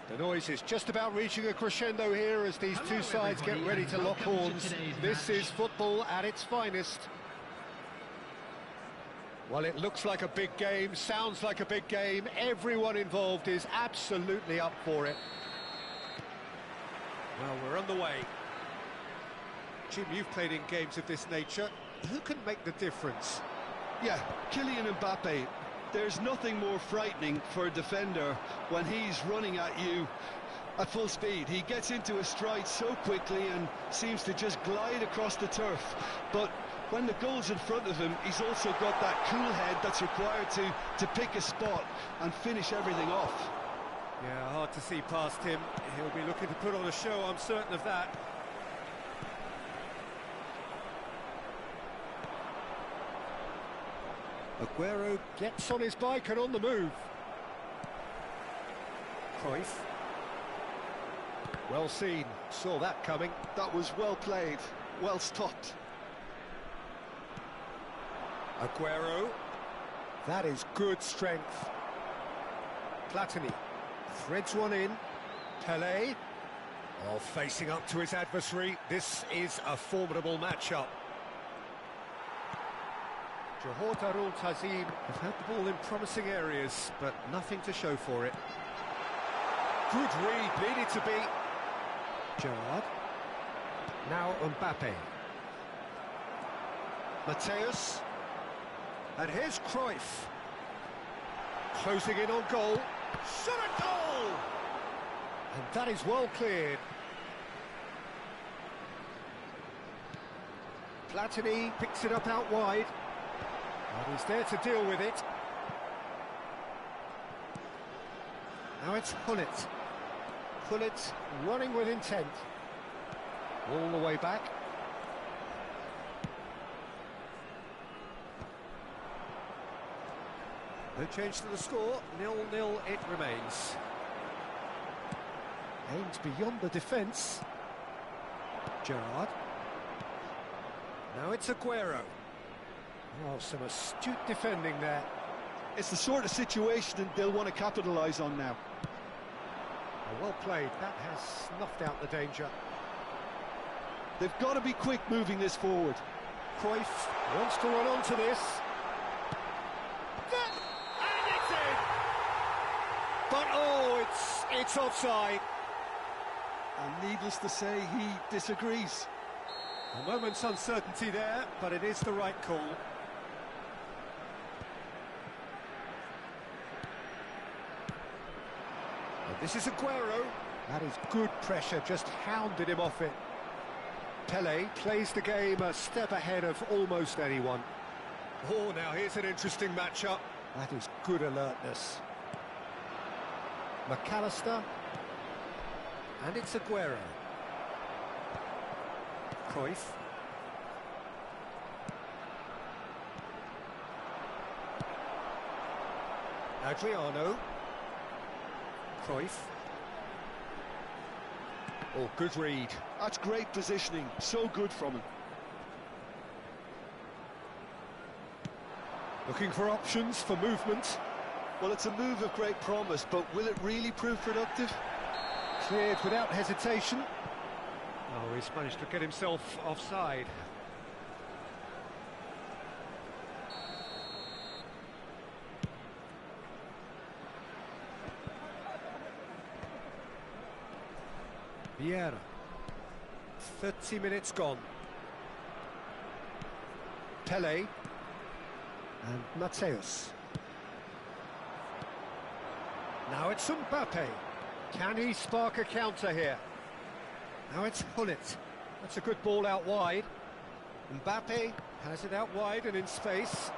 The noise is just about reaching a crescendo here as these two sides get ready to lock horns. This is football at its finest. Well, it looks like a big game, sounds like a big game. Everyone involved is absolutely up for it. Well, we're on the way. Jim, you've played in games of this nature. Who can make the difference? Yeah, Kylian Mbappe. There's nothing more frightening for a defender when he's running at you at full speed. He gets into a stride so quickly and seems to just glide across the turf. But when the goal's in front of him, he's also got that cool head that's required to pick a spot and finish everything off. Yeah, hard to see past him. He'll be looking to put on a show, I'm certain of that. Aguero gets on his bike and on the move. Cruyff. Well seen, saw that coming. That was well played, well stopped. Aguero. That is good strength. Platini threads one in. Pelé. Oh, facing up to his adversary. This is a formidable matchup. Johor Darul Tazim have had the ball in promising areas, but nothing to show for it. Good read, needed to be. Gerrard. Now Mbappe. Mateus. And here's Cruyff. Closing in on goal. Shot at goal! And that is well cleared. Platini picks it up out wide. And he's there to deal with it. Now it's Gullit. Gullit running with intent. All the way back. No change to the score, 0-0 it remains. Aims beyond the defence. Gerrard. Now it's Aguero. Oh, some astute defending there. It's the sort of situation they'll want to capitalise on now. Oh, well played, that has snuffed out the danger. They've got to be quick moving this forward. Cruyff wants to run onto this. And it's in! But oh, it's offside. And needless to say, he disagrees. A moment's uncertainty there, but it is the right call. And this is Aguero. That is good pressure, just hounded him off it. Pelé plays the game a step ahead of almost anyone. Oh, now here's an interesting matchup. That is good alertness. McAllister. And it's Aguero. Cruyff. Adriano. Cruyff. Oh, good read. That's great positioning, so good from him. Looking for options for movement. Well, it's a move of great promise, but will it really prove productive? Cleared without hesitation. Oh, he's managed to get himself offside. Vieira. 30 minutes gone. Pele. And Mateus. Now it's Mbappe. Can he spark a counter here? Now it's Hullet. That's a good ball out wide. Mbappe has it out wide and in space.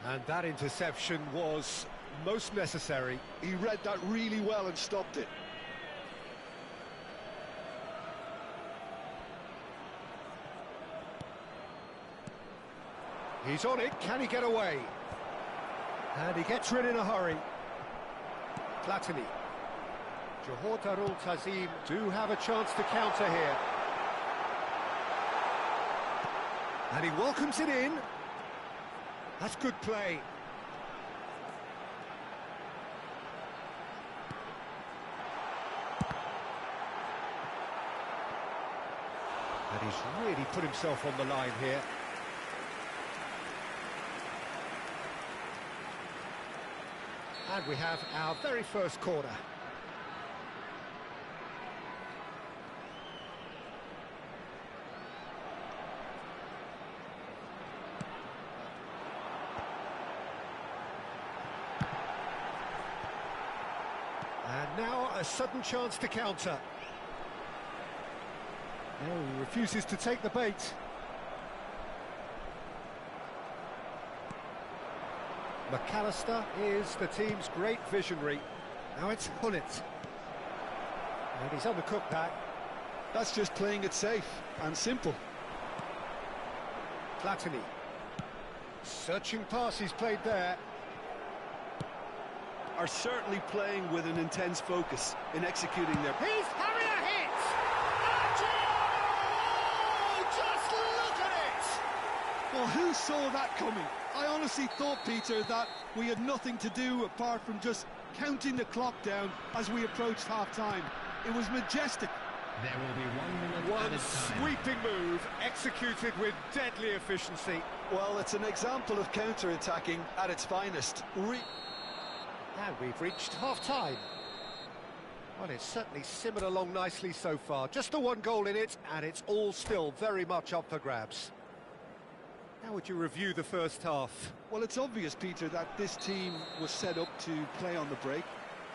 And that interception was most necessary. He read that really well and stopped it. He's on it, can he get away? And he gets rid in a hurry. Platini. Johor Darul Tazim do have a chance to counter here. And he welcomes it in. That's good play. And he's really put himself on the line here. And we have our very first corner. And now a sudden chance to counter. No, he refuses to take the bait. McAllister is the team's great visionary. Now it's Hullet. And he's on the cutback. That's just playing it safe and simple. Platini. Searching pass he's played there. Are certainly playing with an intense focus in executing their... He's having a hit! Oh, just look at it! Well, who saw that coming? I honestly thought, Peter, that we had nothing to do apart from just counting the clock down as we approached half-time. It was majestic. There will be 1 minute One added time. sweeping move, executed with deadly efficiency. Well, it's an example of counter-attacking at its finest. And we've reached half-time. Well, it's certainly simmered along nicely so far. Just the one goal in it, and it's all still very much up for grabs. How would you review the first half? Well, it's obvious, Peter, that this team was set up to play on the break,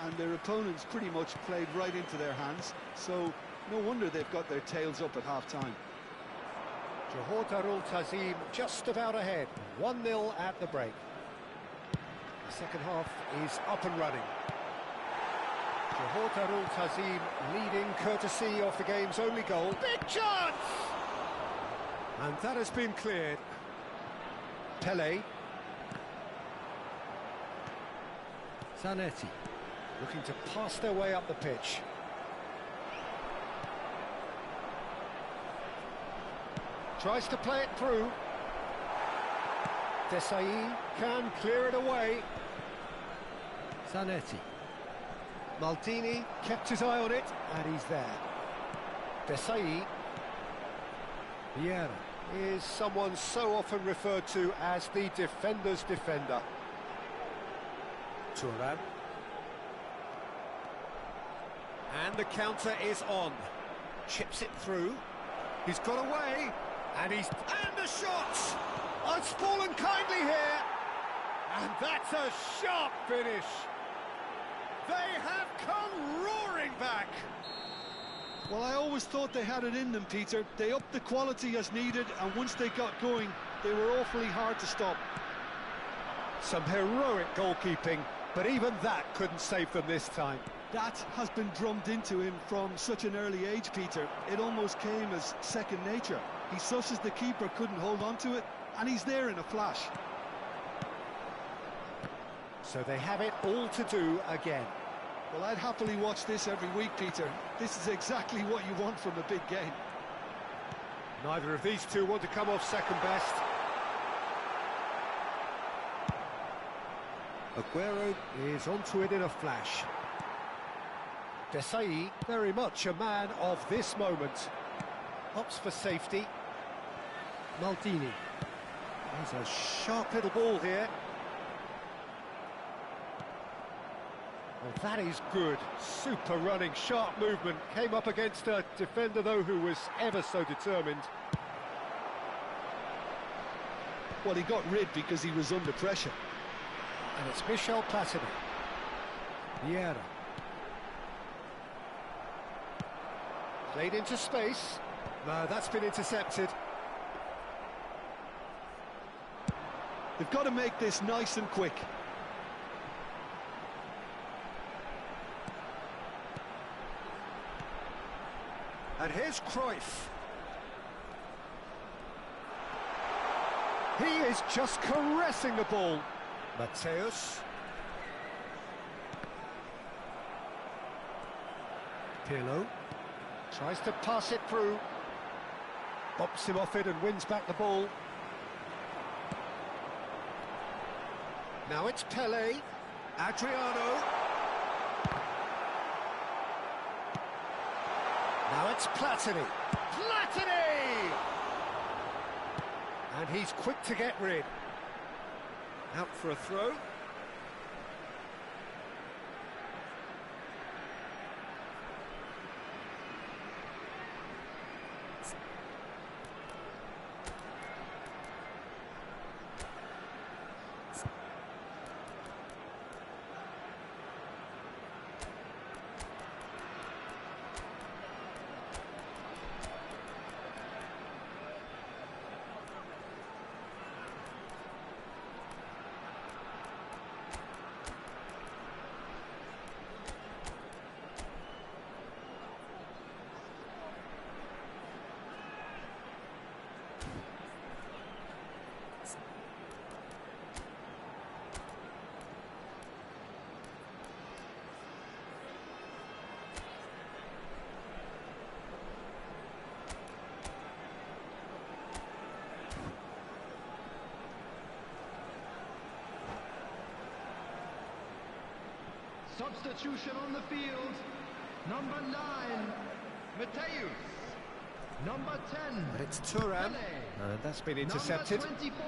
and their opponents pretty much played right into their hands, so no wonder they've got their tails up at half-time. Johor Darul Tazim just about ahead, 1-0 at the break. The second half is up and running. Johor Darul Tazim leading courtesy of the game's only goal. Big chance! And that has been cleared. Pele. Zanetti. Looking to pass their way up the pitch. Tries to play it through. Desai can clear it away. Zanetti. Maldini kept his eye on it, and he's there. Desai. Vieira is someone so often referred to as the defender's defender. Thuram. And the counter is on. Chips it through. He's got away. And the shot! Oh, it's fallen kindly here. And that's a sharp finish. They have come roaring back. Well, I always thought they had it in them, Peter. They upped the quality as needed, and once they got going, They were awfully hard to stop. Some heroic goalkeeping, but even that couldn't save them this time. That has been drummed into him from such an early age, Peter. It almost came as second nature. He susses the keeper couldn't hold on to it, and he's there in a flash. So they have it all to do again. Well, I'd happily watch this every week, Peter. This is exactly what you want from a big game. Neither of these two want to come off second best. Aguero is onto it in a flash. Desai, very much a man of this moment. Opts for safety. Maldini. There's a sharp little ball here. Well, that is good. Super running, sharp movement. Came up against a defender, though, who was ever so determined. Well, he got rid because he was under pressure. And it's Michel Platini. Vieira. Played into space. No, that's been intercepted. They've got to make this nice and quick. And here's Cruyff. He is just caressing the ball. Mateus. Pirlo. Tries to pass it through. Bops him off it and wins back the ball. Now it's Pele. Adriano. Now it's Platini. Platini! And he's quick to get rid. Out for a throw. Substitution on the field. Number 9, Mateus. Number 10. But it's Thuram. That's been intercepted. Number 24.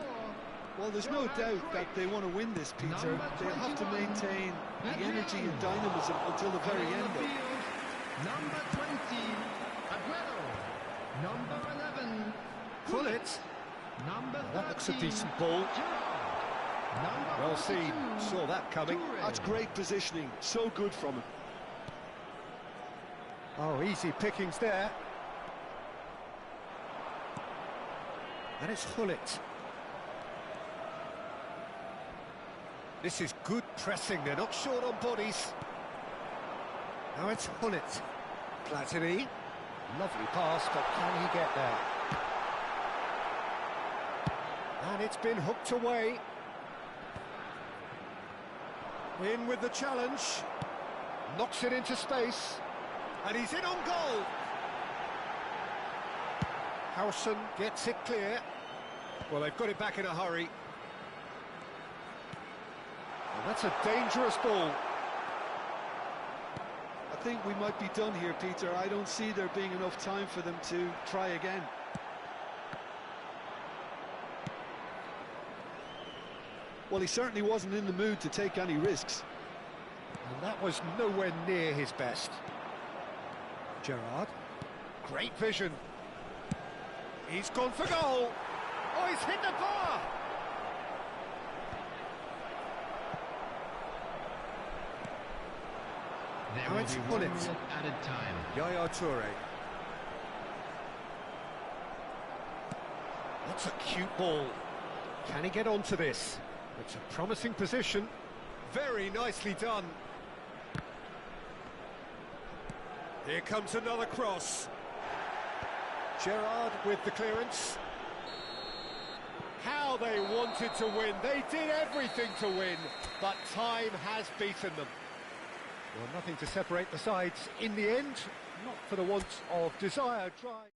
Well, there's no doubt that they want to win this, Peter. They'll have to maintain the energy and dynamism until the very end. Number 20, Aguero. Number 11, Pull it. Number 13, That looks a decent ball. Well seen, saw that coming. That's great positioning, so good from him. Oh, easy pickings there. And it's Hullet. This is good pressing, they're not short on bodies. Now it's Hullet. Platini. Lovely pass, but can he get there? And it's been hooked away. In with the challenge. Knocks it into space. And he's in on goal. Howson gets it clear. Well, they've got it back in a hurry. And that's a dangerous ball. I think we might be done here, Peter. I don't see there being enough time for them to try again. Well, he certainly wasn't in the mood to take any risks. And that was nowhere near his best. Gerrard. Great vision. He's gone for goal. Oh, he's hit the bar. There Now will it's be 1 Hullet. minute added time. Yaya Toure. What a cute ball. Can he get onto this? It's a promising position. Very nicely done. Here comes another cross. Gerrard with the clearance. How they wanted to win. They did everything to win, but time has beaten them. Well, nothing to separate the sides in the end, not for the want of desired drive.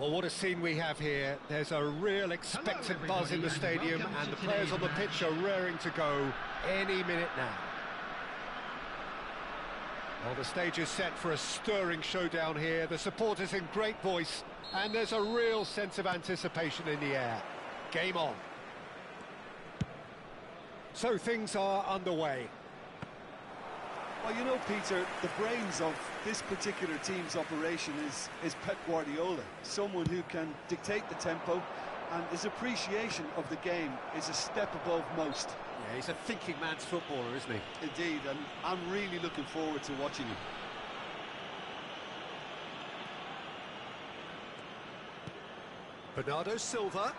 Well, what a scene we have here. There's a real expectant buzz in the stadium, and the players on the pitch are raring to go any minute now. Well, the stage is set for a stirring showdown here. The supporters in great voice, and there's a real sense of anticipation in the air. Game on. So things are underway. Well, you know, Peter, the brains of this particular team's operation is Pep Guardiola, someone who can dictate the tempo, and his appreciation of the game is a step above most. Yeah, he's a thinking man's footballer, isn't he? Indeed, and I'm really looking forward to watching him. Bernardo Silva.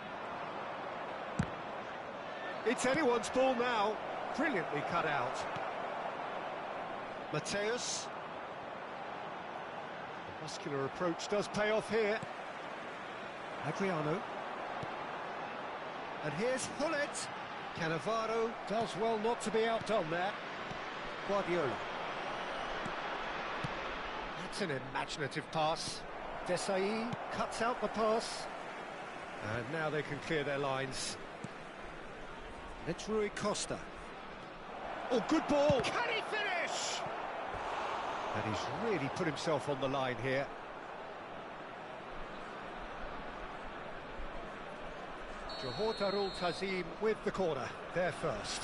It's anyone's ball now. Brilliantly cut out. Mateus. The muscular approach does pay off here. Adriano. And here's Hullet. Cannavaro does well not to be outdone there. Guardiola. That's an imaginative pass. Desai cuts out the pass. And now they can clear their lines. It's Rui Costa. Oh, good ball! Can he finish? And he's really put himself on the line here. Johor Darul Tazim with the corner, there first.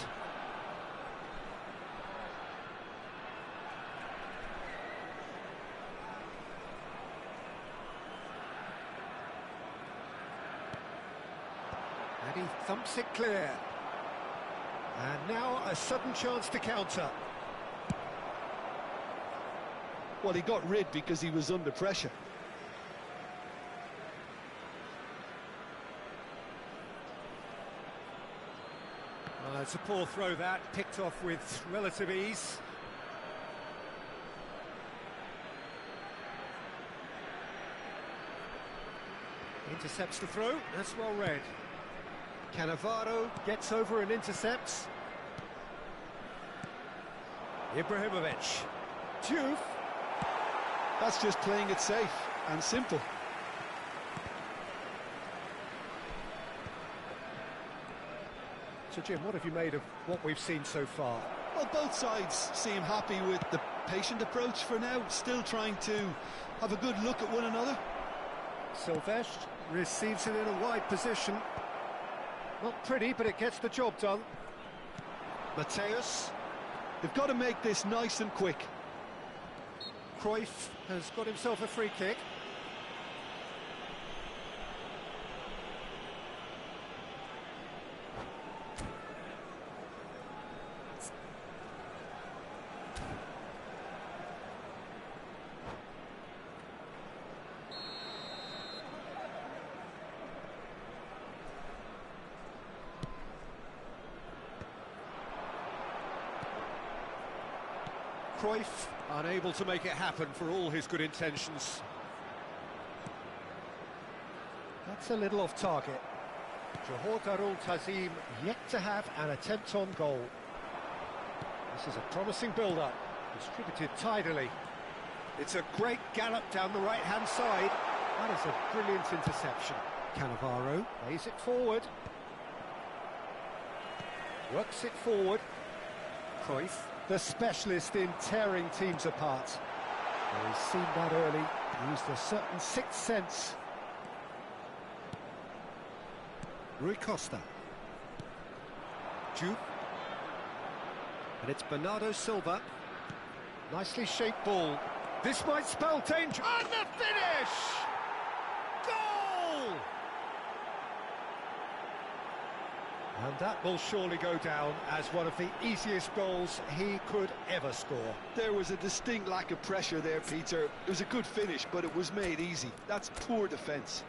And he thumps it clear. And now a sudden chance to counter. Well, he got rid because he was under pressure. Well, it's a poor throw that, picked off with relative ease. Intercepts the throw, that's well read. Cannavaro gets over and intercepts. Ibrahimovic. Diouf. That's just playing it safe and simple. So, Jim, what have you made of what we've seen so far? Well, both sides seem happy with the patient approach for now, still trying to have a good look at one another. Silvestre receives it in a wide position. Not pretty, but it gets the job done. Mateus. They've got to make this nice and quick. Cruyff has got himself a free kick. Cruyff unable to make it happen for all his good intentions. That's a little off target. Johor Darul Tazim yet to have an attempt on goal. This is a promising build-up, distributed tidily. It's a great gallop down the right-hand side. That is a brilliant interception. Cannavaro lays it forward. Works it forward. Cruyff, the specialist in tearing teams apart. Well, he's seen that early, used a certain sixth sense. Rui Costa. Diouf. And it's Bernardo Silva. Nicely shaped ball. This might spell danger. And the finish! Goal! And that will surely go down as one of the easiest goals he could ever score. There was a distinct lack of pressure there, Peter. It was a good finish, but it was made easy. That's poor defence.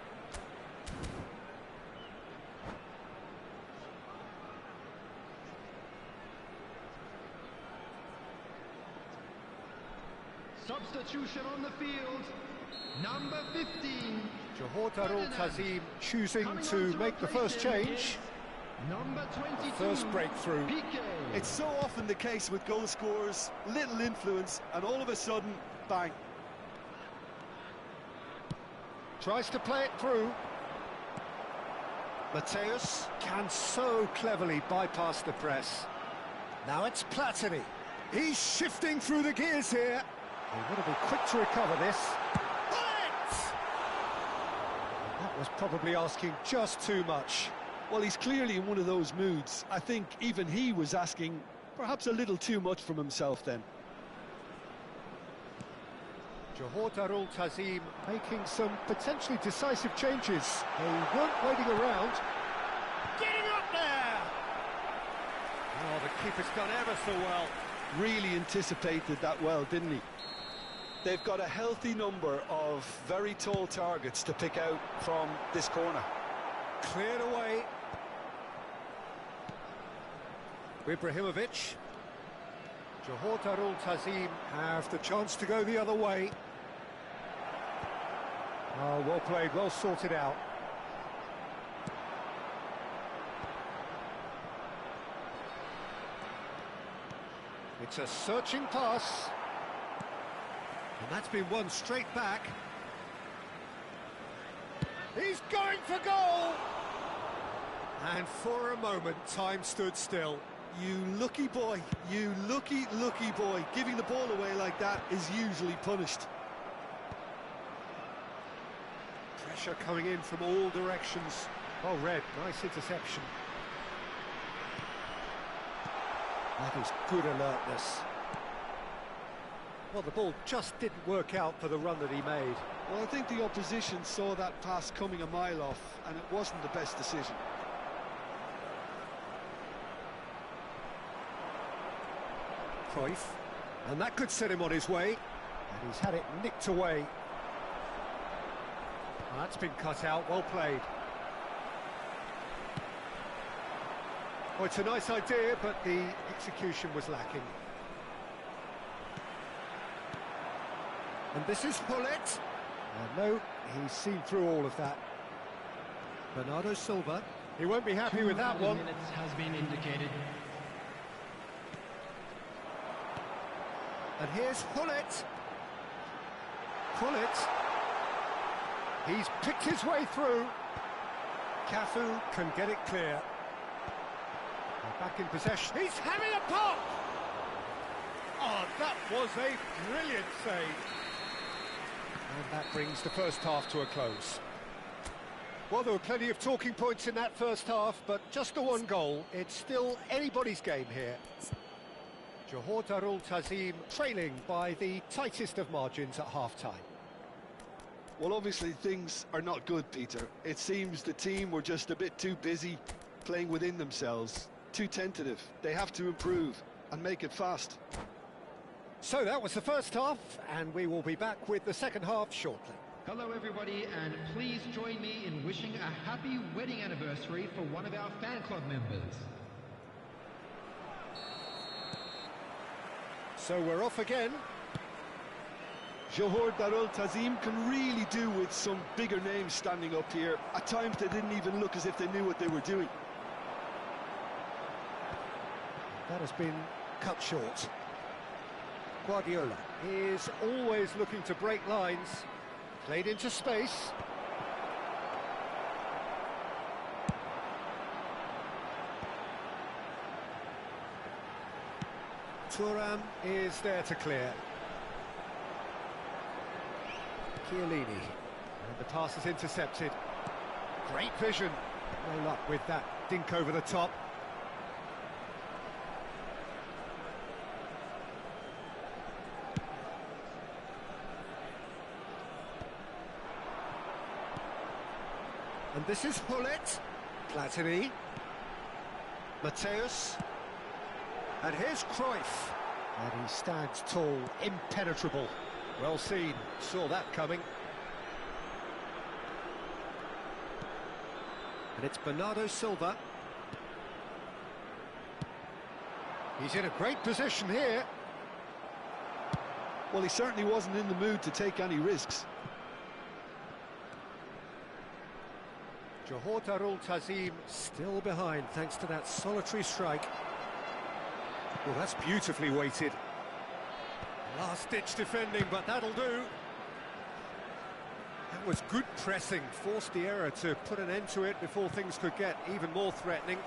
Substitution on the field, number 15. Johor Darul Tazim choosing to make the first change. Number 22. The first breakthrough. It's so often the case with goal scorers, little influence, and all of a sudden, bang. Tries to play it through. Mateus can so cleverly bypass the press. Now it's Platini. He's shifting through the gears here. He would have been quick to recover this. Bullet! That was probably asking just too much. Well, he's clearly in one of those moods. I think even he was asking perhaps a little too much from himself then. Johor Darul Tazim making some potentially decisive changes. They weren't waiting around. Getting up there! Oh, the keeper's done ever so well. Really anticipated that well, didn't he? They've got a healthy number of very tall targets to pick out from this corner. Cleared away. Ibrahimovic. Johor Darul Tazim have the chance to go the other way. Oh, well played, well sorted out. It's a searching pass. And that's been won straight back. He's going for goal! And for a moment, time stood still. You lucky boy, you lucky boy. Giving the ball away like that is usually punished. Pressure coming in from all directions. Oh, Red, nice interception. That is good alertness. Well, the ball just didn't work out for the run that he made. Well, I think the opposition saw that pass coming a mile off, and it wasn't the best decision. Cruyff, and that could set him on his way, and he's had it nicked away. Well, that's been cut out, well played. Well, it's a nice idea, but the execution was lacking. And this is Hullet. No, he's seen through all of that. Bernardo Silva, he won't be happy with that one. Minutes has been indicated. And here's Hullet. Hullet. He's picked his way through. Cafu can get it clear. They're back in possession. He's having a pop! Oh, that was a brilliant save. And that brings the first half to a close. Well, there were plenty of talking points in that first half, but just the one goal. It's still anybody's game here. Johor Darul Tazim trailing by the tightest of margins at half-time. Well, obviously things are not good, Peter. It seems the team were just a bit too busy playing within themselves, too tentative. They have to improve and make it fast. So that was the first half, and we will be back with the second half shortly. Hello everybody, and please join me in wishing a happy wedding anniversary for one of our fan club members. So we're off again. Johor Darul Tazim can really do with some bigger names standing up here. At times they didn't even look as if they knew what they were doing. That has been cut short. Guardiola is always looking to break lines. Played into space. Thuram is there to clear. Chiellini, and the pass is intercepted. Great vision. No luck with that dink over the top. And this is Hullet. Platini. Mateus. And here's Cruyff. And he stands tall, impenetrable. Well seen, saw that coming. And it's Bernardo Silva. He's in a great position here. Well, he certainly wasn't in the mood to take any risks. Johor Darul Tazim still behind thanks to that solitary strike. Well, that's beautifully weighted. Last-ditch defending, but that'll do. That was good pressing, forced the error to put an end to it before things could get even more threatening.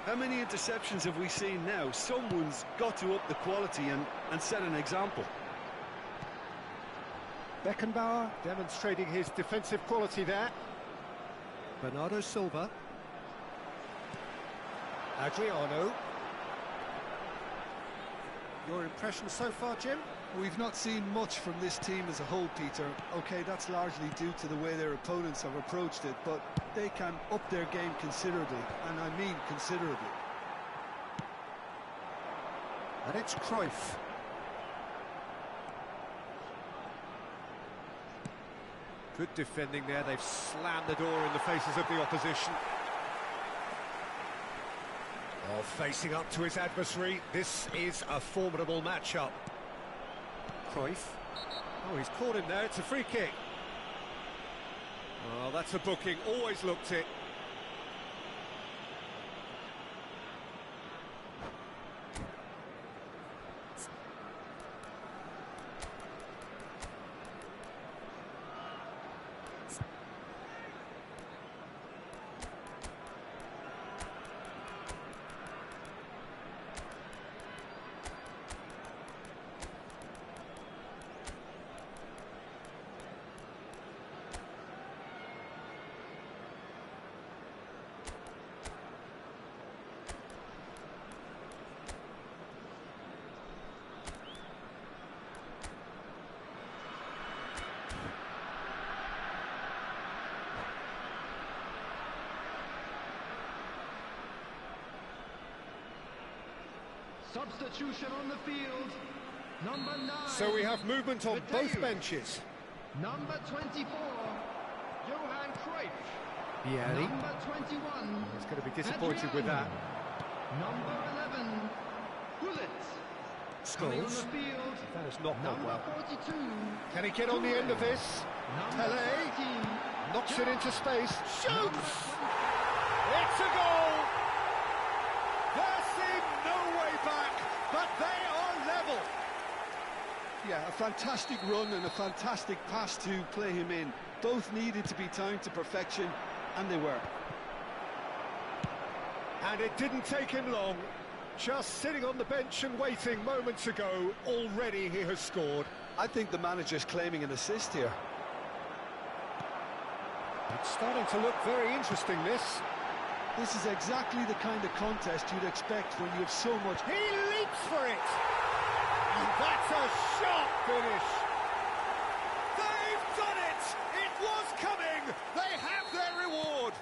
How many interceptions have we seen now? Someone's got to up the quality and set an example. Beckenbauer demonstrating his defensive quality there. Bernardo Silva. Adriano. Your impression so far, Jim? We've not seen much from this team as a whole, Peter. OK, that's largely due to the way their opponents have approached it, but they can up their game considerably, and I mean considerably. And it's Cruyff. Good defending there, they've slammed the door in the faces of the opposition. Oh, facing up to his adversary, this is a formidable matchup. Cruyff. Oh, he's caught him there, it's a free kick. Oh, that's a booking, always looked it. Substitution on the field. Number 9. So we have movement on both benches. Number 24, Johan Cruyff. Vieri. Number 21. He's going to be disappointed with that. Number 11, Gullit. Coming on Scholes. the field. That has not gone Number well. 42. Can he get on the end of this? Number Pelé 13. knocks it into space. Number Shoots! 24. It's a goal! There seemed no way back, but they are level. Yeah, a fantastic run and a fantastic pass to play him in. Both needed to be timed to perfection, and they were. And it didn't take him long. Just sitting on the bench and waiting moments ago, already he has scored. I think the manager's claiming an assist here. It's starting to look very interesting, this. This is exactly the kind of contest you'd expect when you have so much... He leaps for it! And that's a sharp finish! They've done it! It was coming! They have their reward!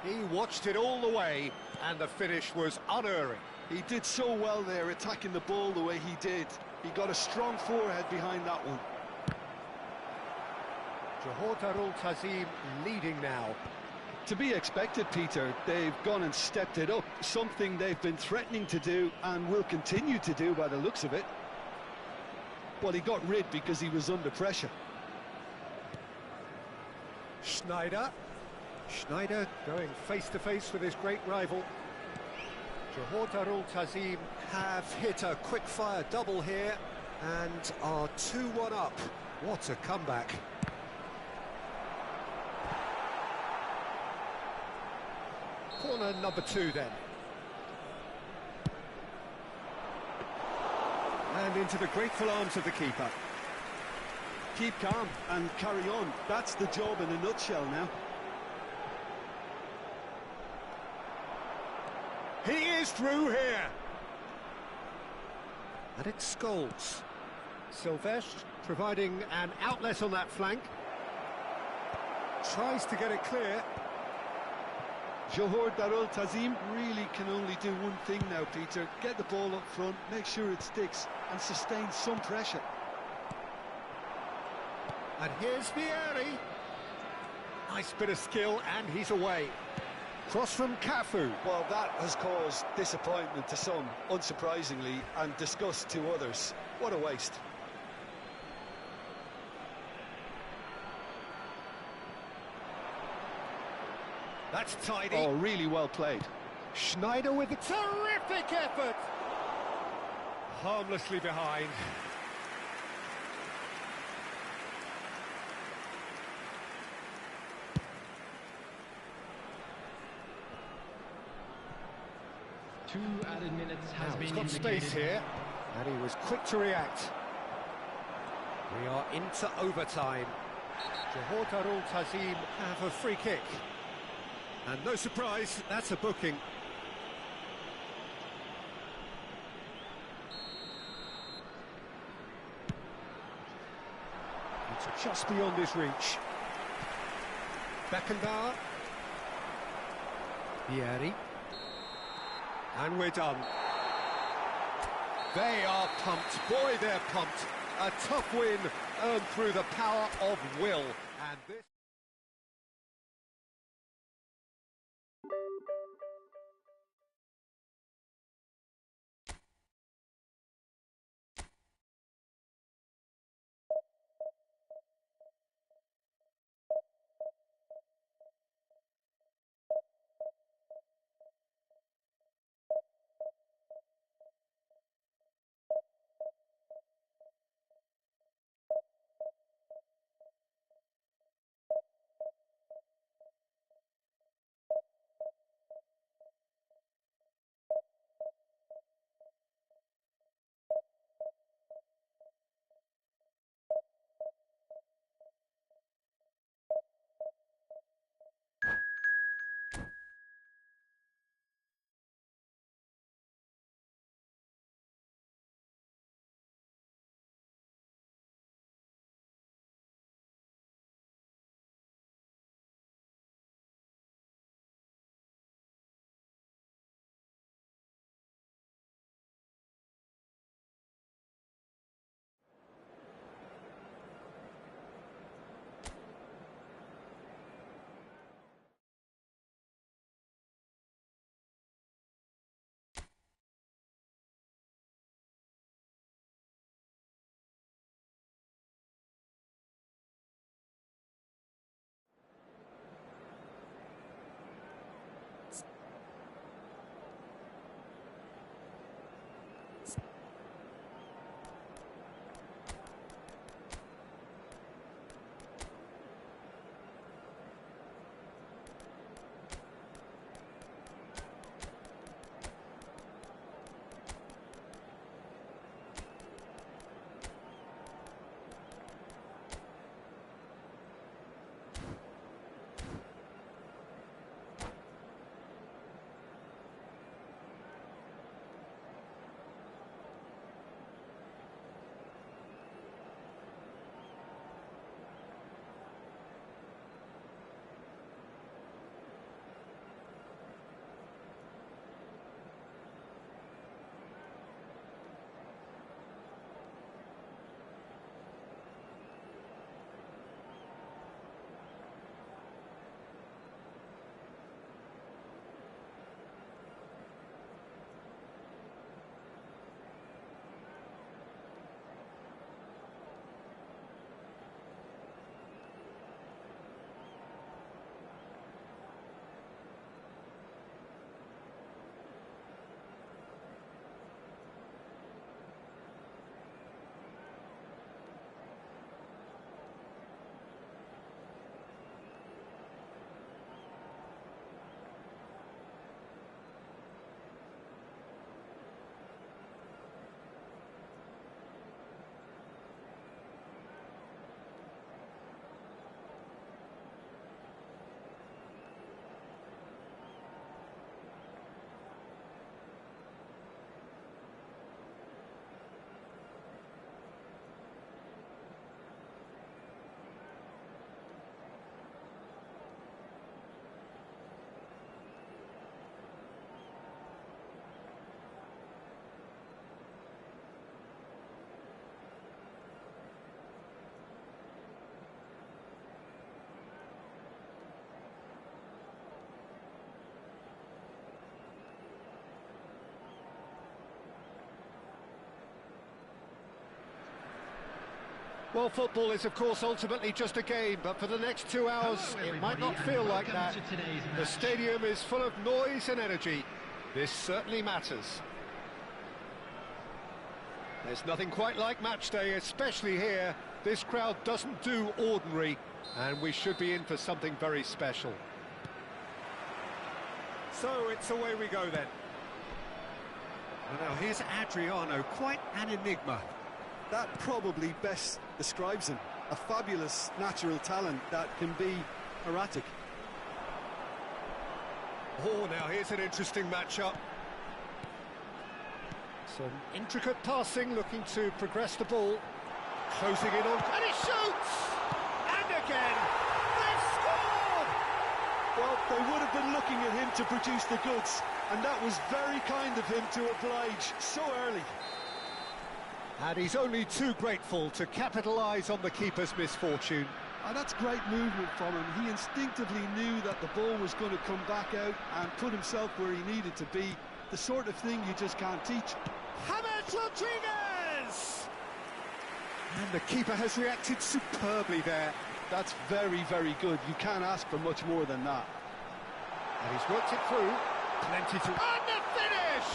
He watched it all the way, and the finish was unerring. He did so well there, attacking the ball the way he did. He got a strong forehead behind that one. Johor Darul Tazim leading now. To be expected, Peter. They've gone and stepped it up, something they've been threatening to do and will continue to do by the looks of it. Well, he got rid because he was under pressure. Schneider. Schneider going face-to-face with his great rival. Johor Darul Tazim have hit a quick-fire double here and are 2-1 up. What a comeback. Corner number 2 then. And into the grateful arms of the keeper. Keep calm and carry on. That's the job in a nutshell now. He is through here. And it's Scholes. Silvestre providing an outlet on that flank. Tries to get it clear. Johor Darul Tazim really can only do one thing now, Peter. Get the ball up front, make sure it sticks, and sustain some pressure. And here's Vieri. Nice bit of skill, and he's away. Cross from Cafu. Well, that has caused disappointment to some, unsurprisingly, and disgust to others. What a waste. That's tidy. Oh, really well played. Schneider with a terrific effort. Harmlessly behind. 2 added minutes has He's been got indicated. space here, and he was quick to react. We are into overtime. Johor Darul Tazim have a free kick. And no surprise, that's a booking. It's just beyond his reach. Beckenbauer. Vieri. And we're done. They are pumped. Boy, they're pumped. A tough win earned through the power of will. And this... Well, football is, of course, ultimately just a game, but for the next 2 hours, Hello, it might not everybody, feel and like that. welcome to today's The match. stadium is full of noise and energy. This certainly matters. There's nothing quite like match day, especially here. This crowd doesn't do ordinary, and we should be in for something very special. So it's away we go then. Well, now here's Adriano, quite an enigma. That probably best describes him. A fabulous natural talent that can be erratic. Oh, now here's an interesting matchup. Some intricate passing, looking to progress the ball. Closing in on... and he shoots! And again! They've scored! Well, they would have been looking at him to produce the goods, and that was very kind of him to oblige so early. And he's only too grateful to capitalise on the keeper's misfortune. And that's great movement from him. He instinctively knew that the ball was going to come back out and put himself where he needed to be. The sort of thing you just can't teach. James Rodriguez! And the keeper has reacted superbly there. That's very, very good. You can't ask for much more than that. And he's worked it through. Plenty to... and the finish!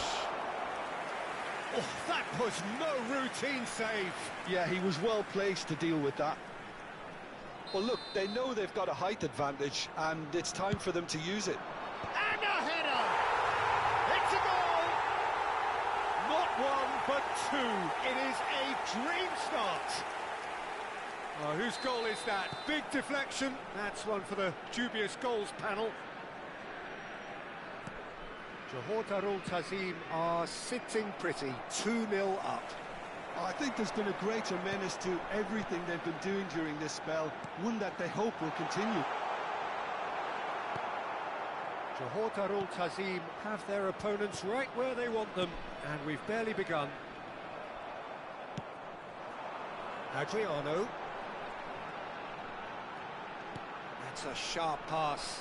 Oh, that was no routine save. Yeah, he was well placed to deal with that. Well, look, they know they've got a height advantage, and it's time for them to use it. And a header! It's a goal! Not one, but two. It is a dream start. Oh, whose goal is that? Big deflection. That's one for the dubious goals panel. Johor Darul Ta'zim are sitting pretty, 2-0 up. I think there's been a greater menace to everything they've been doing during this spell, one that they hope will continue. Johor Darul Ta'zim have their opponents right where they want them, and we've barely begun. Adriano. That's a sharp pass.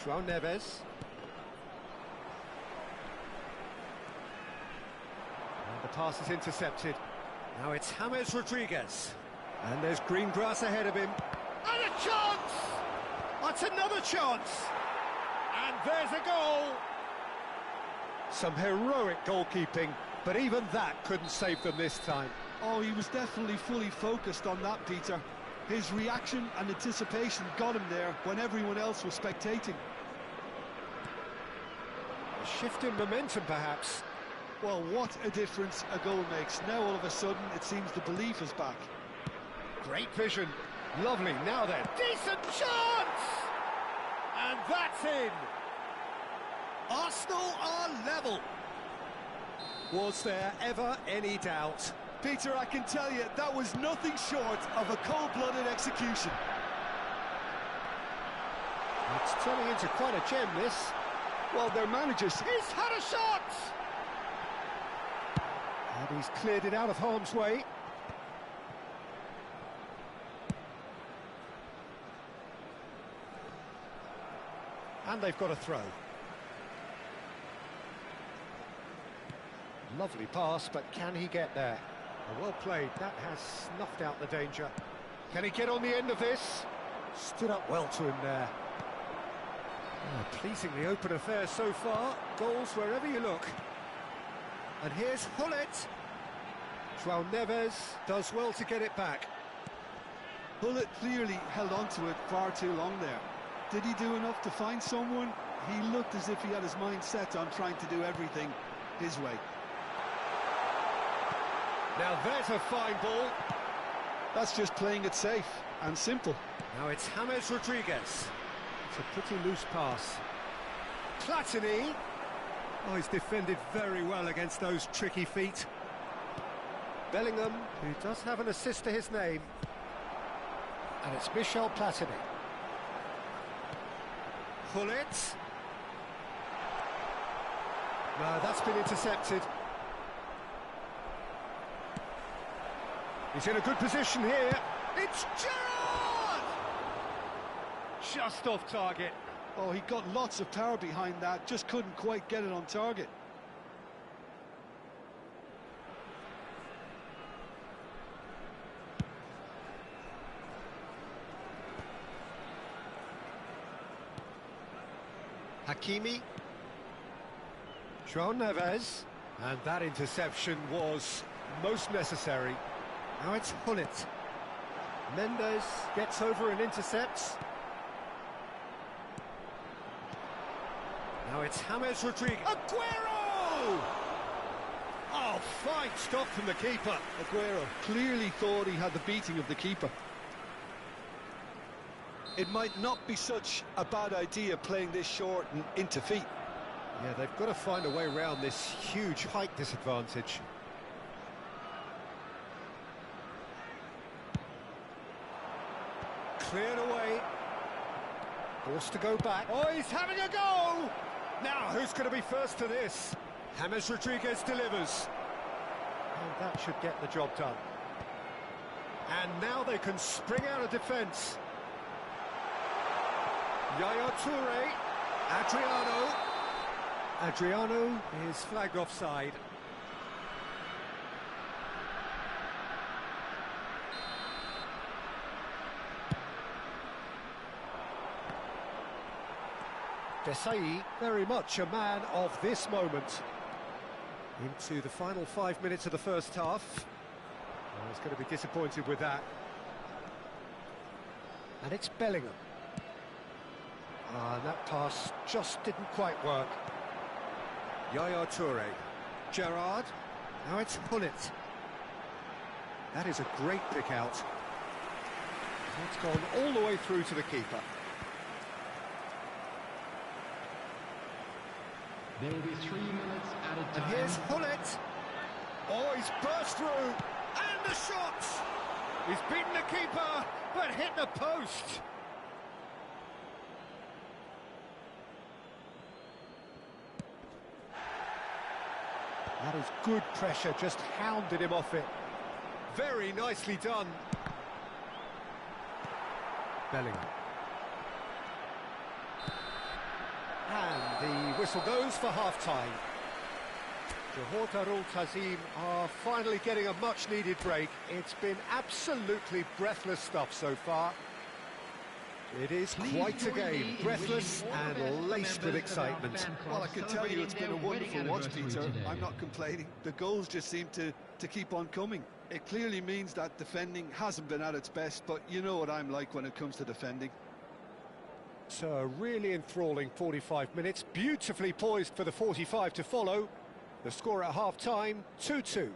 João Neves. The pass is intercepted. Now it's James Rodriguez. And there's green grass ahead of him. And a chance! That's another chance! And there's a goal! Some heroic goalkeeping, but even that couldn't save them this time. Oh, he was definitely fully focused on that, Peter. His reaction and anticipation got him there when everyone else was spectating. A shift in momentum, perhaps. Well, what a difference a goal makes. Now, all of a sudden, it seems the belief is back. Great vision. Lovely. Now then, decent chance! And that's in. Arsenal are level. Was there ever any doubt? Peter, I can tell you, that was nothing short of a cold-blooded execution. It's turning into quite a gem, this. Well, their managers... He's had a shot! And he's cleared it out of harm's way. And they've got a throw. Lovely pass, but can he get there? Well played, that has snuffed out the danger. Can he get on the end of this? Stood up well to him there. Oh, pleasingly open affair so far. Goals wherever you look. And here's Hullet. João Neves does well to get it back. Hullet clearly held on to it far too long there. Did he do enough to find someone? He looked as if he had his mind set on trying to do everything his way. Now there's a fine ball. That's just playing it safe and simple. Now it's James Rodriguez. It's a pretty loose pass. Platini. Oh, he's defended very well against those tricky feet. Bellingham, who does have an assist to his name. And it's Michel Platini. Hullet. No, that's been intercepted. He's in a good position here. It's Gerrard! Just off target. Oh, he got lots of power behind that, just couldn't quite get it on target. Hakimi. João Neves. And that interception was most necessary. Now it's Hullet. Mendes gets over and intercepts. Now it's James Rodriguez. Aguero! Oh, fine stop from the keeper. Aguero clearly thought he had the beating of the keeper. It might not be such a bad idea playing this short and into feet. Yeah, they've got to find a way around this huge height disadvantage. Cleared away. Forced to go back. Oh, he's having a go! Now, who's going to be first to this? James Rodriguez delivers. And that should get the job done. And now they can spring out of defence. Yaya Toure. Adriano is flagged offside. Desai, very much a man of this moment. Into the final 5 minutes of the first half. Oh, he's going to be disappointed with that. And it's Bellingham. And that pass just didn't quite work. Yaya Toure. Gerrard. Now it's Hullet. That is a great pick out. It's gone all the way through to the keeper. There will be 3 minutes at a time. And here's Hullet. Oh, he's burst through. And the shot! He's beaten the keeper, but hit the post. That is good pressure, just hounded him off it. Very nicely done. Bellingham. And the whistle goes for half-time. Johor Darul Tazim are finally getting a much-needed break. It's been absolutely breathless stuff so far. It is quite a game, breathless and laced with excitement. Well, I can tell you it's been a wonderful watch, Peter. I'm not complaining. The goals just seem to keep on coming. It clearly means that defending hasn't been at its best, but you know what I'm like when it comes to defending. So a really enthralling 45 minutes, beautifully poised for the 45 to follow. The score at half-time, 2-2.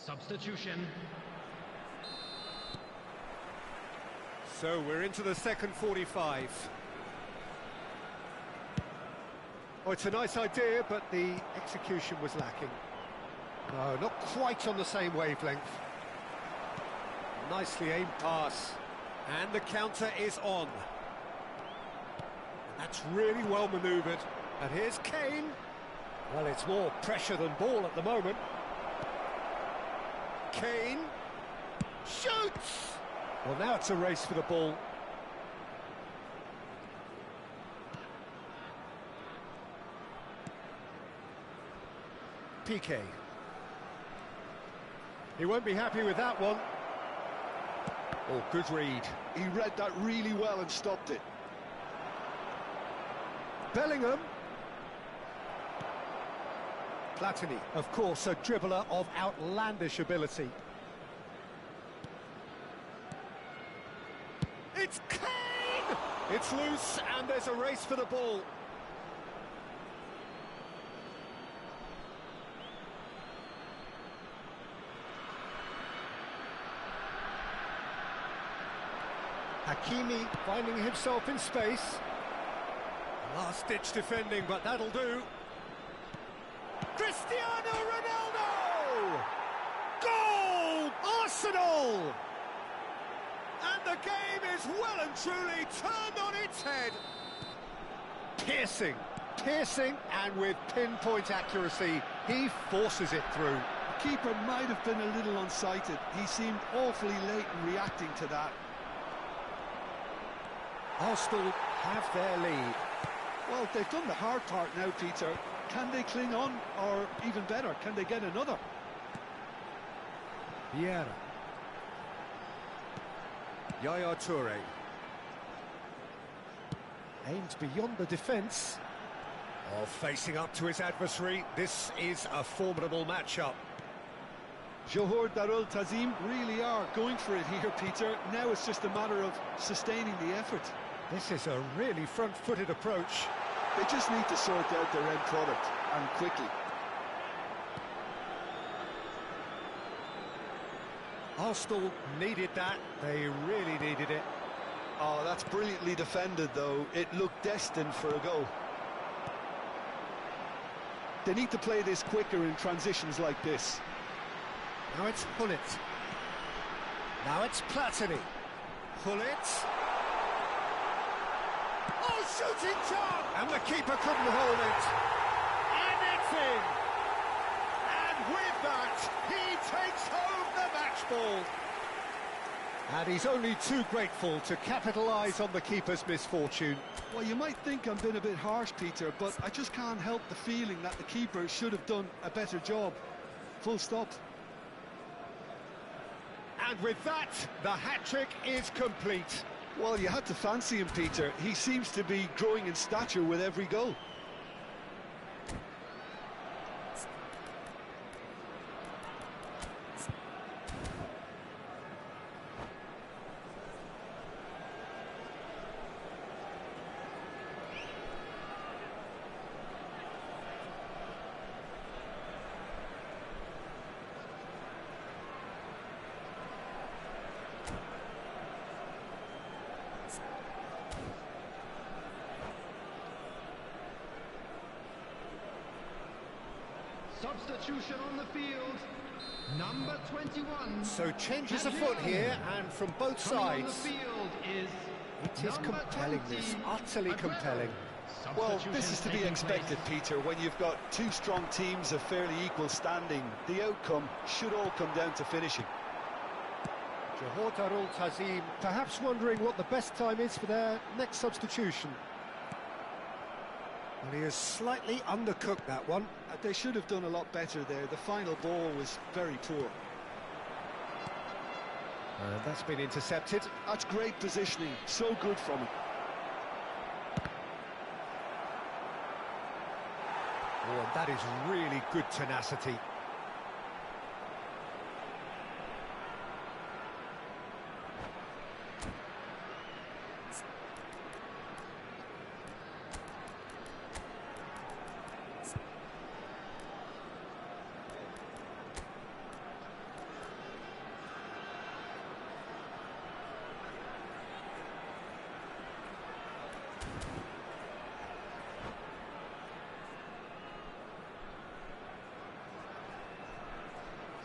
Substitution. So we're into the second 45. Oh, it's a nice idea, but the execution was lacking. No, not quite on the same wavelength. Nicely aimed pass. And the counter is on. That's really well manoeuvred. And here's Kane. Well, it's more pressure than ball at the moment. Kane shoots! Well, now it's a race for the ball. Piqué. He won't be happy with that one. Oh, good read. He read that really well and stopped it. Bellingham. Platini, of course, a dribbler of outlandish ability. It's Kane! It's loose, and there's a race for the ball. Hakimi finding himself in space. Last-ditch defending, but that'll do. Cristiano Ronaldo! Goal! Arsenal! And the game is well and truly turned on its head. Piercing, and with pinpoint accuracy, he forces it through. The keeper might have been a little unsighted. He seemed awfully late in reacting to that. Arsenal have their lead. Well, they've done the hard part now, Peter. Can they cling on, or even better, can they get another? Vieira. Yaya Toure. Aimed beyond the defence. Oh, facing up to his adversary. This is a formidable matchup. Johor Darul Tazim really are going for it here, Peter. Now it's just a matter of sustaining the effort. This is a really front-footed approach. They just need to sort out their end product, and quickly. Arsenal needed that. They really needed it. Oh, that's brilliantly defended, though. It looked destined for a goal. They need to play this quicker in transitions like this. Now it's Hullet. Now it's Platini. Hullet. Oh, shooting chance! And the keeper couldn't hold it. And it's in. And with that, he takes home the match ball. And he's only too grateful to capitalise on the keeper's misfortune. Well, you might think I'm being a bit harsh, Peter, but I just can't help the feeling that the keeper should have done a better job. Full stop. And with that, the hat-trick is complete. Well, you had to fancy him, Peter. He seems to be growing in stature with every goal. Substitution on the field, number 21. So changes afoot here, and from both sides. On the field is it is compelling, this, utterly compelling. Well, this is to be expected, Peter, when you've got two strong teams of fairly equal standing. The outcome should all come down to finishing. Johor Darul Tazim perhaps wondering what the best time is for their next substitution. And he has slightly undercooked that one. They should have done a lot better there. The final ball was very poor. And that's been intercepted. That's great positioning. So good from him. Oh, and that is really good tenacity.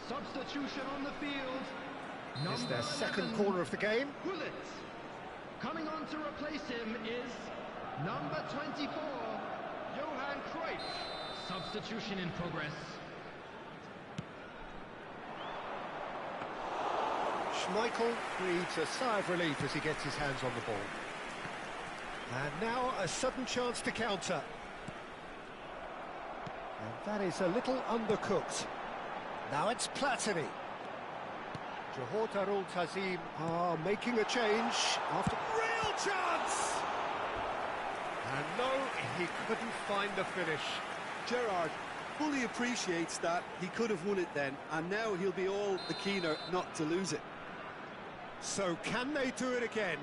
Substitution on the field. It's their second corner of the game. Hullet. Coming on to replace him is number 24, Johan Cruyff. Substitution in progress. Schmeichel breathes a sigh of relief as he gets his hands on the ball. And now a sudden chance to counter. And that is a little undercooked. Now it's Platini. Johor Darul Tazim are making a change after real chance! And no, he couldn't find the finish. Gerrard fully appreciates that he could have won it then, and now he'll be all the keener not to lose it. So can they do it again?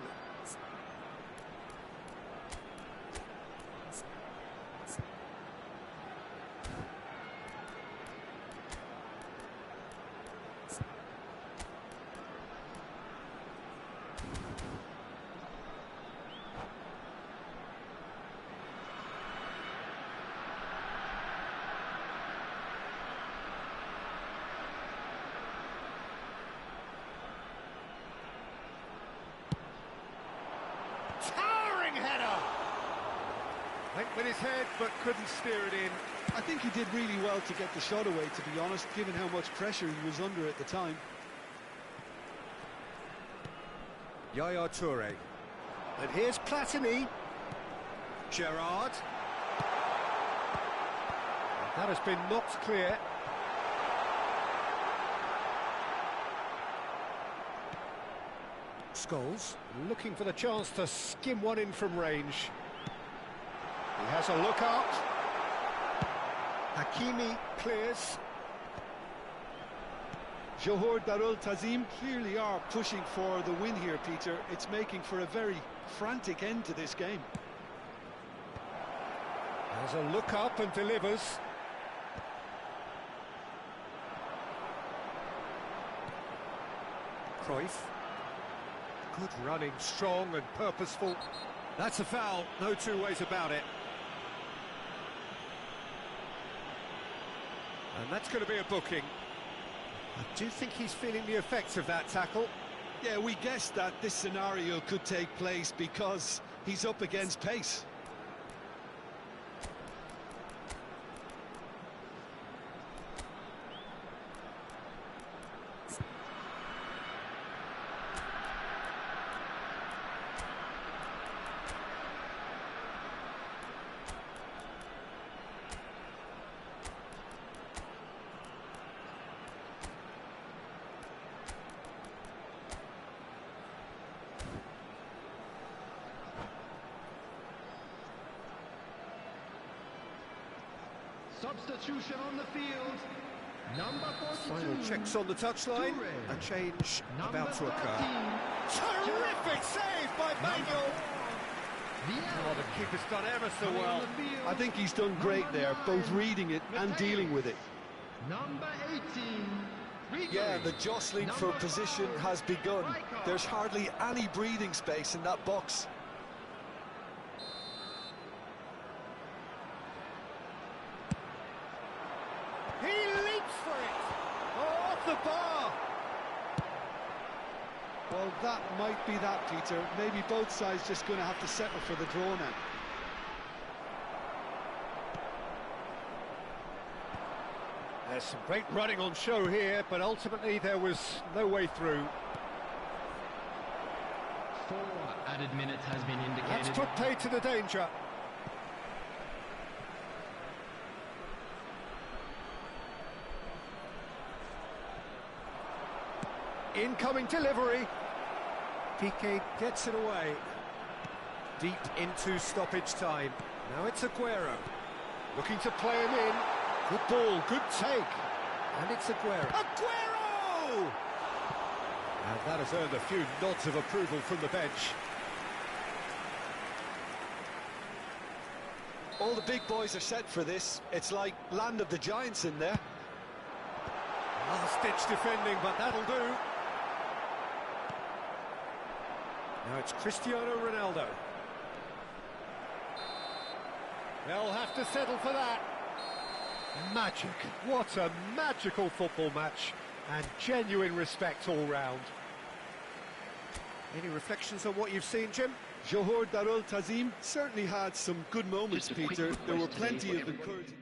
Went with his head, but couldn't steer it in. I think he did really well to get the shot away, to be honest, given how much pressure he was under at the time. Yaya Toure. And here's Platini. Gerrard. That has been knocked clear. goals, looking for the chance to skim one in from range. He has a look up. Hakimi clears. Johor Darul Tazim clearly are pushing for the win here, Peter. It's making for a very frantic end to this game. Has a look up and delivers. Cruyff. Good running, strong and purposeful. That's a foul, no two ways about it. And that's going to be a booking. I do think he's feeling the effects of that tackle. Yeah, we guessed that this scenario could take place because he's up against pace. Substitution on the field. Number 42. Final checks on the touchline. A change about to occur. Terrific save by Manuel. Oh, the keeper's done ever so well. I think he's done great there, both reading it and dealing with it. Number 18. Yeah, the jostling for position has begun. There's hardly any breathing space in that box. He leaps for it! Oh, off the bar! Well, that might be that, Peter. Maybe both sides just going to have to settle for the draw now. There's some great running on show here, but ultimately there was no way through. 4 added minutes has been indicated. That's put pay to the danger. Incoming delivery. Piqué gets it away. Deep into stoppage time. Now it's Aguero. Looking to play him in. Good ball, good take. And it's Aguero. Aguero! And that has earned a few nods of approval from the bench. All the big boys are set for this. It's like land of the giants in there. Last-ditch defending, but that'll do. Now it's Cristiano Ronaldo. They'll have to settle for that. Magic. What a magical football match. And genuine respect all round. Any reflections on what you've seen, Jim? Johor Darul Tazim certainly had some good moments, Peter. There were plenty of encouraging...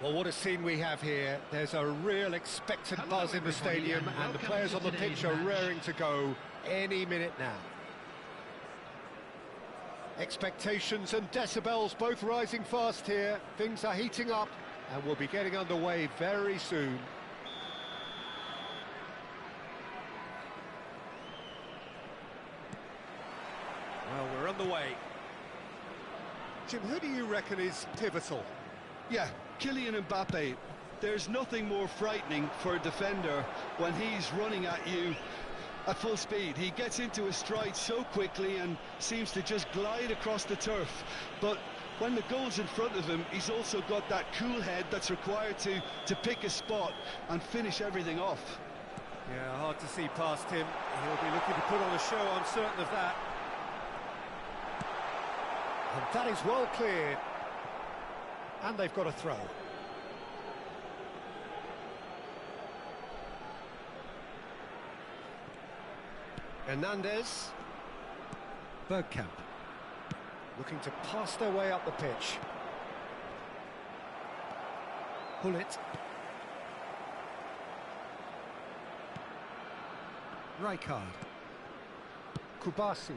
Well, what a scene we have here. There's a real expectant buzz in the stadium, and the players on the pitch are raring to go any minute now. Expectations and decibels both rising fast here. Things are heating up, and we'll be getting underway very soon. Well, we're underway. Jim, who do you reckon is pivotal? Yeah, Kylian Mbappe. There's nothing more frightening for a defender when he's running at you at full speed. He gets into his stride so quickly and seems to just glide across the turf. But when the goal's in front of him, he's also got that cool head that's required to pick a spot and finish everything off. Yeah, hard to see past him. He'll be looking to put on a show, I'm certain of that. And that is well cleared. And they've got a throw. Hernandez. Bergkamp. Looking to pass their way up the pitch. Hullet. Rijkaard. Kubasi.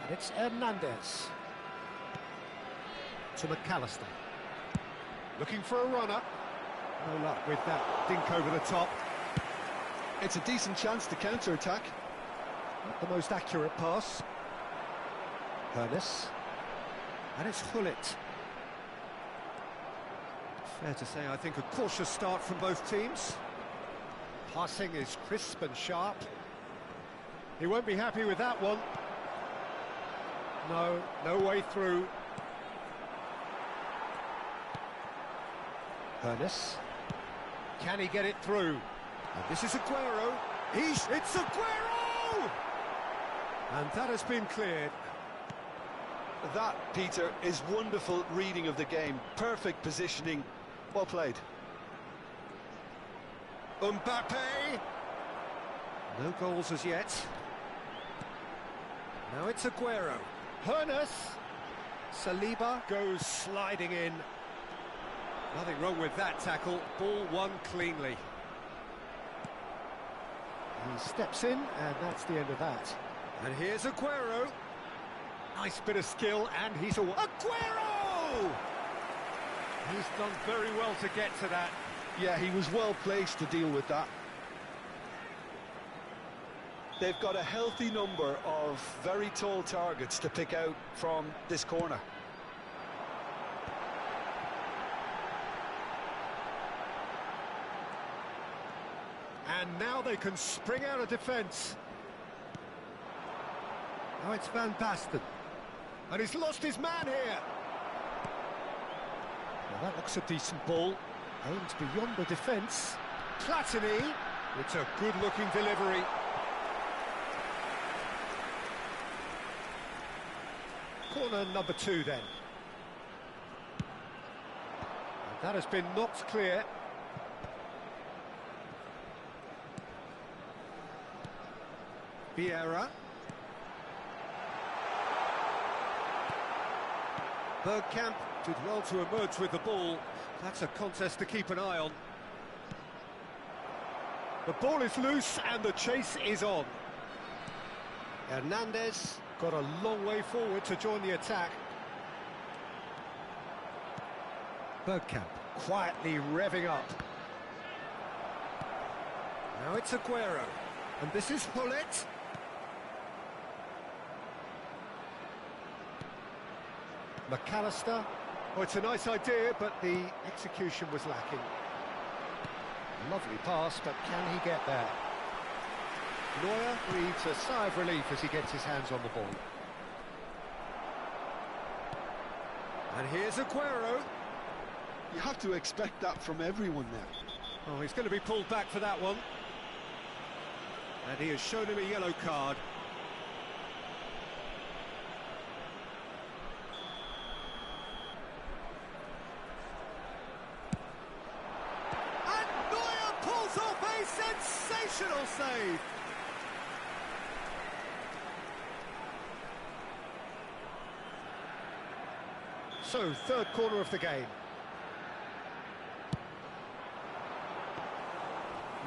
And it's Hernandez. To McAllister. Looking for a runner. No luck with that dink over the top. It's a decent chance to counter-attack. Not the most accurate pass. Hernandez. And it's Hullet. Fair to say, I think, a cautious start from both teams. Passing is crisp and sharp. He won't be happy with that one. No way through. Hernandez. Can he get it through? And this is Aguero. It's Aguero! And that has been cleared. That, Peter, is wonderful reading of the game. Perfect positioning. Well played. Mbappe! No goals as yet. Now it's Aguero. Hernandez. Saliba goes sliding in. Nothing wrong with that tackle. Ball won cleanly. He steps in, and that's the end of that. And here's Aguero. Nice bit of skill, and he's away. Aguero! He's done very well to get to that. Yeah, he was well placed to deal with that. They've got a healthy number of very tall targets to pick out from this corner. And now they can spring out of defence. Now it's Van Basten. And he's lost his man here. Well, that looks a decent ball. Aimed beyond the defence. Platini. It's a good-looking delivery. Corner number 2 then. And that has been knocked clear. Vieira. Bergkamp did well to emerge with the ball. That's a contest to keep an eye on. The ball is loose and the chase is on. Hernandez got a long way forward to join the attack. Bergkamp quietly revving up. Now it's Aguero. And this is Hullet. McAllister. Oh, it's a nice idea, but the execution was lacking. Lovely pass, but can he get there? Neuer breathes a sigh of relief as he gets his hands on the ball. And here's Aguero. You have to expect that from everyone now. Oh, he's going to be pulled back for that one. And he has shown him a yellow card. And Neuer pulls off a sensational save. So, third corner of the game.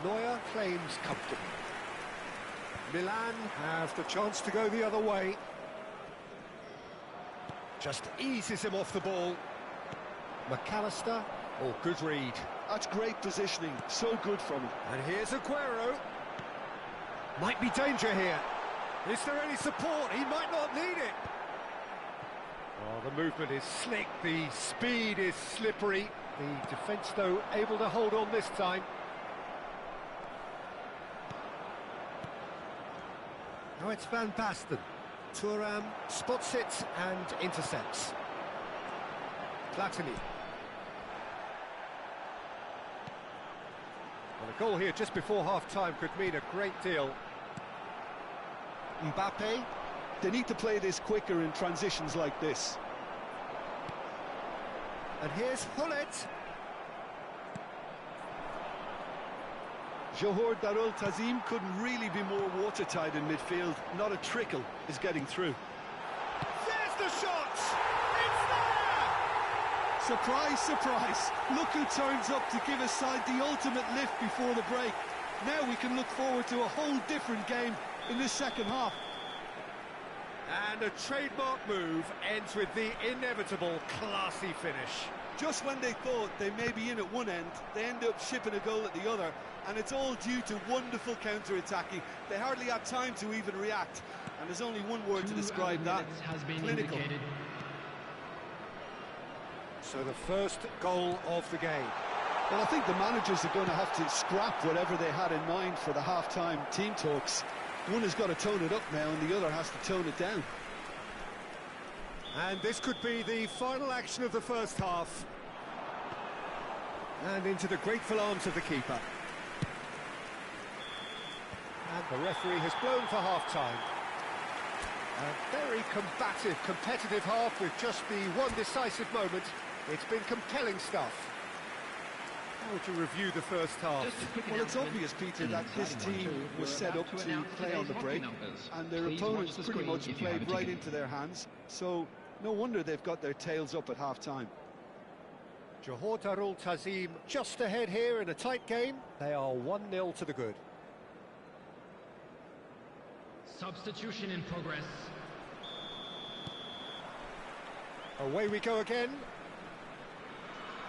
Neuer claims comfortable. Milan have the chance to go the other way. Just eases him off the ball. McAllister, oh, good read. That's great positioning, so good from him. And here's Aguero. Might be danger here. Is there any support? He might not need it. Oh, the movement is slick, the speed is slippery. The defence, though, able to hold on this time. Now it's Van Basten. Thuram spots it and intercepts. Platini. Well, a goal here just before half-time could mean a great deal. Mbappe. They need to play this quicker in transitions like this. And here's Hullet. Johor Darul Tazim couldn't really be more watertight in midfield. Not a trickle is getting through. There's the shot! It's there! Surprise, surprise. Look who turns up to give his side the ultimate lift before the break. Now we can look forward to a whole different game in this second half. And a trademark move ends with the inevitable classy finish. Just when they thought they may be in at one end, they end up shipping a goal at the other, and it's all due to wonderful counter-attacking. They hardly had time to even react, and there's only one word to describe that: clinical. So the first goal of the game. Well, I think the managers are going to have to scrap whatever they had in mind for the half-time team talks. One has got to tone it up now, and the other has to tone it down. And this could be the final action of the first half. And into the grateful arms of the keeper. And the referee has blown for half-time. A very combative, competitive half with just the one decisive moment. It's been compelling stuff. How would you review the first half? Well, it's obvious, Peter, that this team was set up to play on the break, and their opponents pretty much played right into their hands, so no wonder they've got their tails up at half-time. Johor Darul Tazim just ahead here in a tight game. They are 1-0 to the good. Substitution in progress. Away we go again.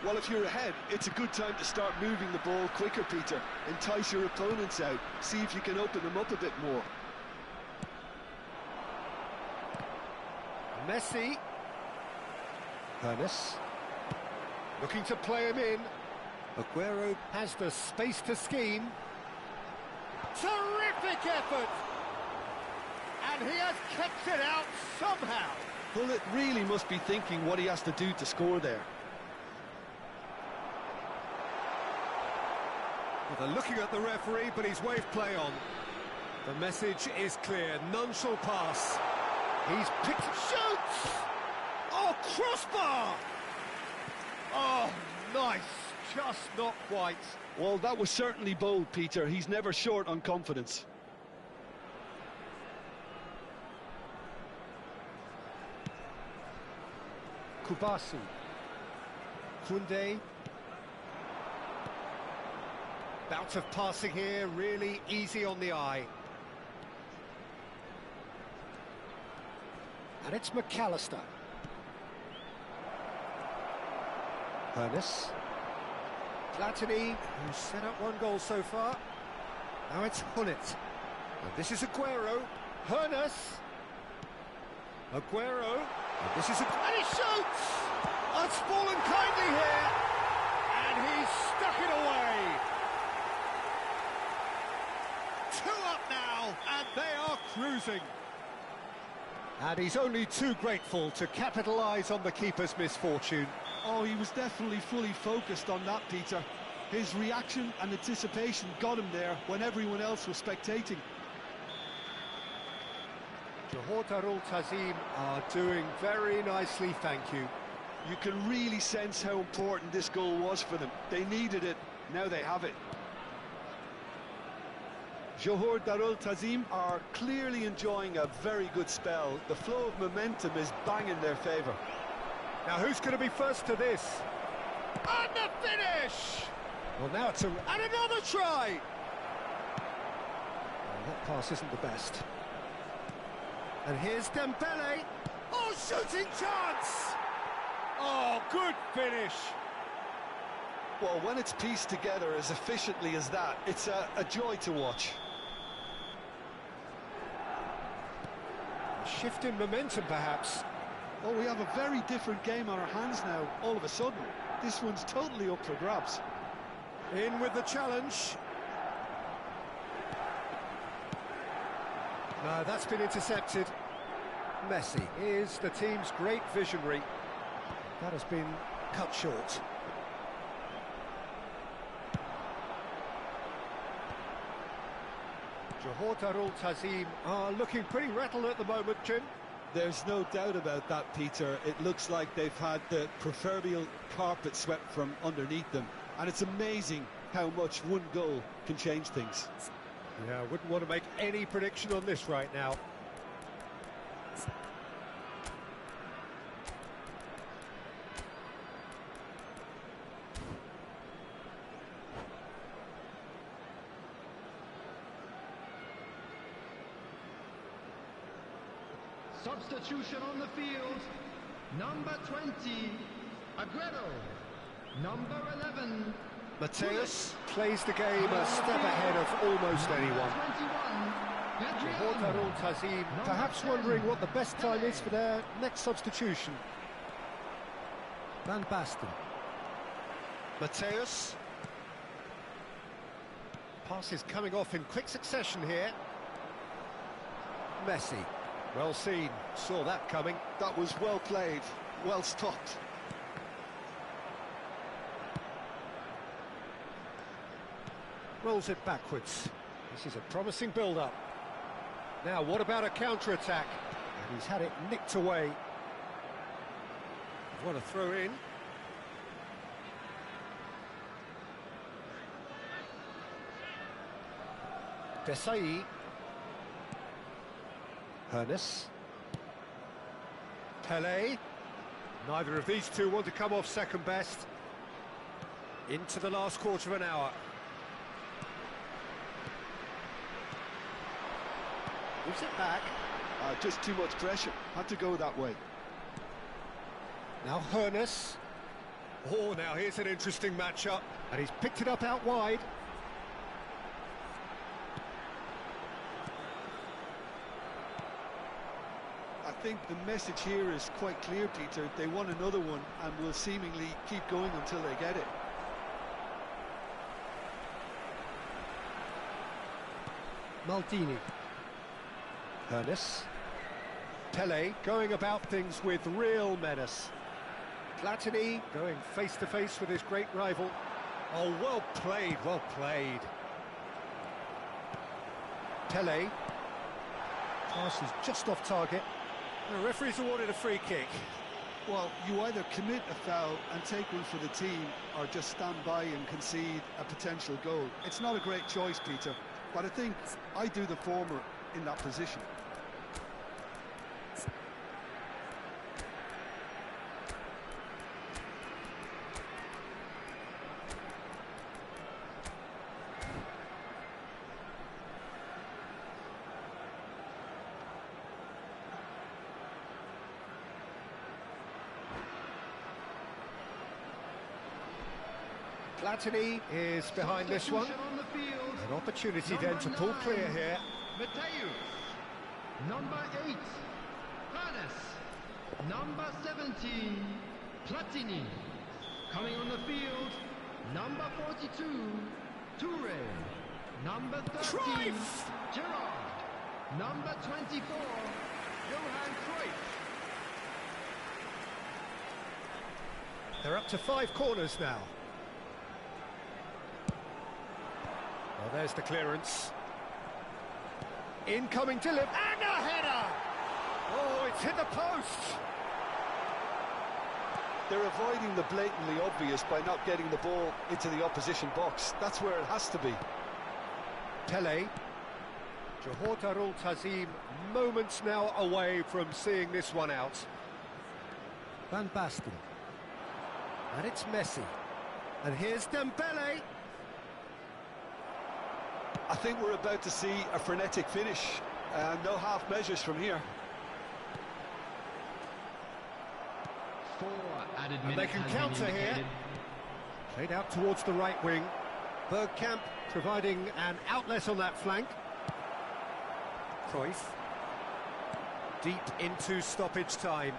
Well, if you're ahead, it's a good time to start moving the ball quicker, Peter. Entice your opponents out. See if you can open them up a bit more. Messi. Ernest. Looking to play him in. Aguero has the space to scheme. Terrific effort! And he has kept it out somehow. Hullet really must be thinking what he has to do to score there. Well, they're looking at the referee, but he's waved play on. The message is clear. None shall pass. He's picked... Shoots! Oh, crossbar! Oh, nice. Just not quite. Well, that was certainly bold, Peter. He's never short on confidence. Kubasu. Koundé. Bout of passing here, really easy on the eye. And it's McAllister. Ernest. Platini, who's set up one goal so far. Now it's Hullet. And this is Aguero. Ernest. Aguero. And this is and he shoots! It's fallen kindly here. And he's stuck it away. 2 up now, and they are cruising. And he's only too grateful to capitalise on the keeper's misfortune. Oh, he was definitely fully focused on that, Peter. His reaction and anticipation got him there when everyone else was spectating. Johor Darul Tazim are doing very nicely, thank you. You can really sense how important this goal was for them. They needed it, now they have it. Johor Darul Tazim are clearly enjoying a very good spell. The flow of momentum is bang in their favour. Now who's going to be first to this? And the finish! Well, now it's and another try! Well, that pass isn't the best. And here's Dembele. Oh, shooting chance! Oh, good finish! Well, when it's pieced together as efficiently as that, it's a joy to watch. A shift in momentum, perhaps. Oh, we have a very different game on our hands now, all of a sudden. This one's totally up for grabs. In with the challenge. No, that's been intercepted. Messi is the team's great visionary. That has been cut short. Johor Darul Tazim are looking pretty rattled at the moment, Jim. There's no doubt about that, Peter. It looks like they've had the proverbial carpet swept from underneath them. And it's amazing how much one goal can change things. Yeah, I wouldn't want to make any prediction on this right now. Substitution on the field. Number 20, Aguero. Number 11, Mateus plays the game a step ahead of almost anyone. Johor Darul Tazim perhaps wondering what the best time is for their next substitution. Van Basten. Mateus. Passes coming off in quick succession here. Messi. Well seen, saw that coming. That was well played, well stopped. Rolls it backwards. This is a promising build-up. Now, what about a counter-attack? And he's had it nicked away. What a throw in. Desai. Hernes. Pele. Neither of these two want to come off second best. Into the last quarter of an hour. Moves it back. Just too much pressure. Had to go that way. Now Hernes. Oh, now here's an interesting matchup. And he's picked it up out wide. I think the message here is quite clear, Peter. They want another one and will seemingly keep going until they get it. Maldini. Hernes. Pele going about things with real menace. Platini going face-to-face with his great rival. Oh, well played, well played. Pele. Pass is just off target. The referee's awarded a free kick. Well, you either commit a foul and take one for the team, or just stand by and concede a potential goal. It's not a great choice, Peter, but I think I do the former in that position. Platini is behind this one. An opportunity then to pull clear here. Mateus. Number 8, Hernes. Number 17, Platini. Coming on the field, number 42, Toure. Number 13, Cruyff. Gerrard. Number 24, Johan Cruyff. They're up to 5 corners now. Well, there's the clearance. Incoming delivery, and a header! Oh, it's hit the post! They're avoiding the blatantly obvious by not getting the ball into the opposition box. That's where it has to be. Pele. Johor Darul Tazim moments now away from seeing this one out. Van Basten. And it's Messi. And here's Dembele. I think we're about to see a frenetic finish. No half measures from here. 4 added And minutes they can has counter been here. indicated. Played out towards the right wing. Bergkamp providing an outlet on that flank. Cruyff. Deep into stoppage time.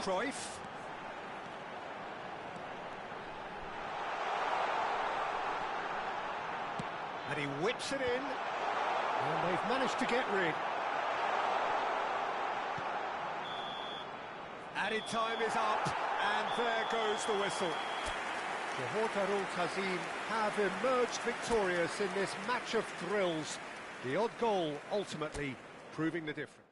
Cruyff. And he whips it in. And they've managed to get rid. Added time is up, and there goes the whistle. The Hortarul Tazim have emerged victorious in this match of thrills. The odd goal ultimately proving the difference.